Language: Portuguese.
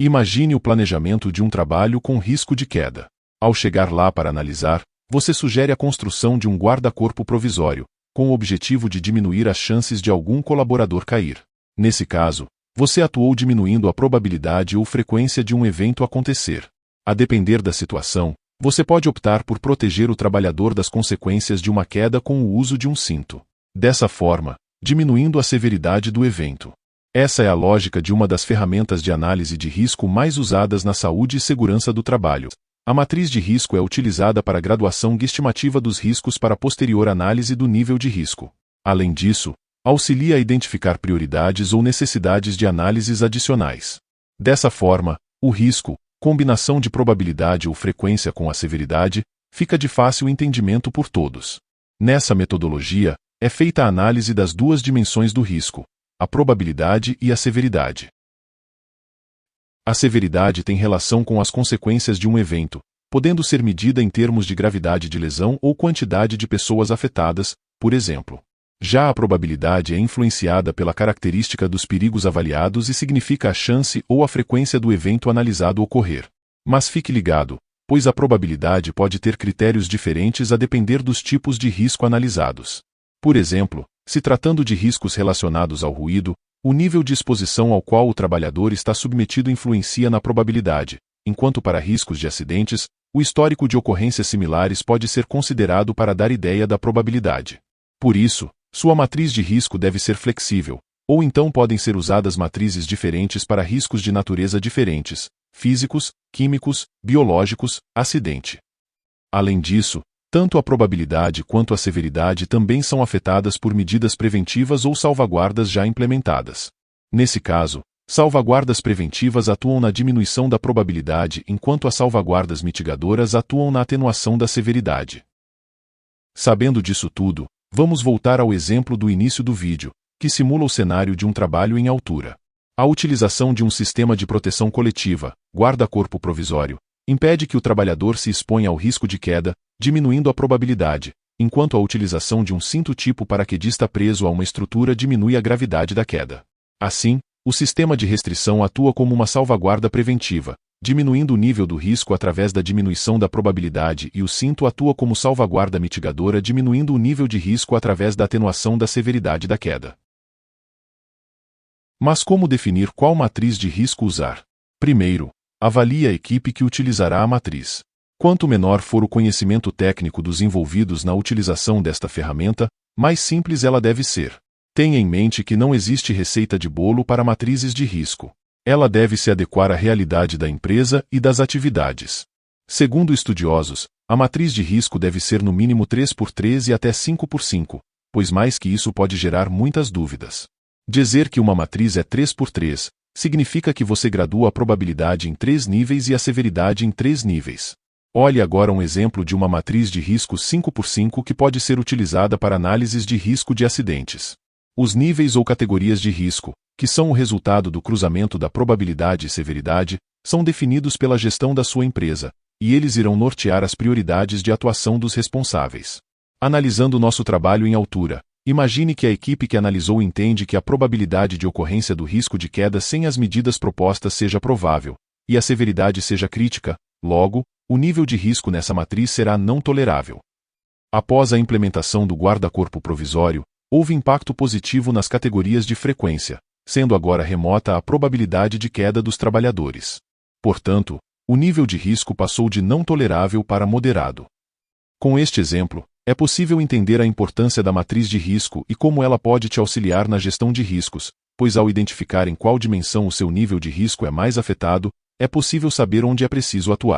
Imagine o planejamento de um trabalho com risco de queda. Ao chegar lá para analisar, você sugere a construção de um guarda-corpo provisório, com o objetivo de diminuir as chances de algum colaborador cair. Nesse caso, você atuou diminuindo a probabilidade ou frequência de um evento acontecer. A depender da situação, você pode optar por proteger o trabalhador das consequências de uma queda com o uso de um cinto. Dessa forma, diminuindo a severidade do evento. Essa é a lógica de uma das ferramentas de análise de risco mais usadas na saúde e segurança do trabalho. A matriz de risco é utilizada para a graduação estimativa dos riscos para posterior análise do nível de risco. Além disso, auxilia a identificar prioridades ou necessidades de análises adicionais. Dessa forma, o risco, combinação de probabilidade ou frequência com a severidade, fica de fácil entendimento por todos. Nessa metodologia, é feita a análise das duas dimensões do risco, a probabilidade e a severidade. A severidade tem relação com as consequências de um evento, podendo ser medida em termos de gravidade de lesão ou quantidade de pessoas afetadas, por exemplo. Já a probabilidade é influenciada pela característica dos perigos avaliados e significa a chance ou a frequência do evento analisado ocorrer. Mas fique ligado, pois a probabilidade pode ter critérios diferentes a depender dos tipos de risco analisados. Por exemplo, se tratando de riscos relacionados ao ruído, o nível de exposição ao qual o trabalhador está submetido influencia na probabilidade, enquanto para riscos de acidentes, o histórico de ocorrências similares pode ser considerado para dar ideia da probabilidade. Por isso, sua matriz de risco deve ser flexível, ou então podem ser usadas matrizes diferentes para riscos de natureza diferentes, físicos, químicos, biológicos, acidente. Além disso, tanto a probabilidade quanto a severidade também são afetadas por medidas preventivas ou salvaguardas já implementadas. Nesse caso, salvaguardas preventivas atuam na diminuição da probabilidade enquanto as salvaguardas mitigadoras atuam na atenuação da severidade. Sabendo disso tudo, vamos voltar ao exemplo do início do vídeo, que simula o cenário de um trabalho em altura. A utilização de um sistema de proteção coletiva, guarda-corpo provisório, impede que o trabalhador se exponha ao risco de queda, diminuindo a probabilidade, enquanto a utilização de um cinto tipo paraquedista preso a uma estrutura diminui a gravidade da queda. Assim, o sistema de restrição atua como uma salvaguarda preventiva, diminuindo o nível do risco através da diminuição da probabilidade, e o cinto atua como salvaguarda mitigadora, diminuindo o nível de risco através da atenuação da severidade da queda. Mas como definir qual matriz de risco usar? Primeiro, avalie a equipe que utilizará a matriz. Quanto menor for o conhecimento técnico dos envolvidos na utilização desta ferramenta, mais simples ela deve ser. Tenha em mente que não existe receita de bolo para matrizes de risco. Ela deve se adequar à realidade da empresa e das atividades. Segundo estudiosos, a matriz de risco deve ser no mínimo 3x3 e até 5x5, pois mais que isso pode gerar muitas dúvidas. Dizer que uma matriz é 3x3 significa que você gradua a probabilidade em 3 níveis e a severidade em 3 níveis. Olhe agora um exemplo de uma matriz de risco 5x5 que pode ser utilizada para análises de risco de acidentes. Os níveis ou categorias de risco, que são o resultado do cruzamento da probabilidade e severidade, são definidos pela gestão da sua empresa, e eles irão nortear as prioridades de atuação dos responsáveis. Analisando nosso trabalho em altura, imagine que a equipe que analisou entende que a probabilidade de ocorrência do risco de queda sem as medidas propostas seja provável, e a severidade seja crítica, logo, o nível de risco nessa matriz será não tolerável. Após a implementação do guarda-corpo provisório, houve impacto positivo nas categorias de frequência, sendo agora remota a probabilidade de queda dos trabalhadores. Portanto, o nível de risco passou de não tolerável para moderado. Com este exemplo, é possível entender a importância da matriz de risco e como ela pode te auxiliar na gestão de riscos, pois ao identificar em qual dimensão o seu nível de risco é mais afetado, é possível saber onde é preciso atuar.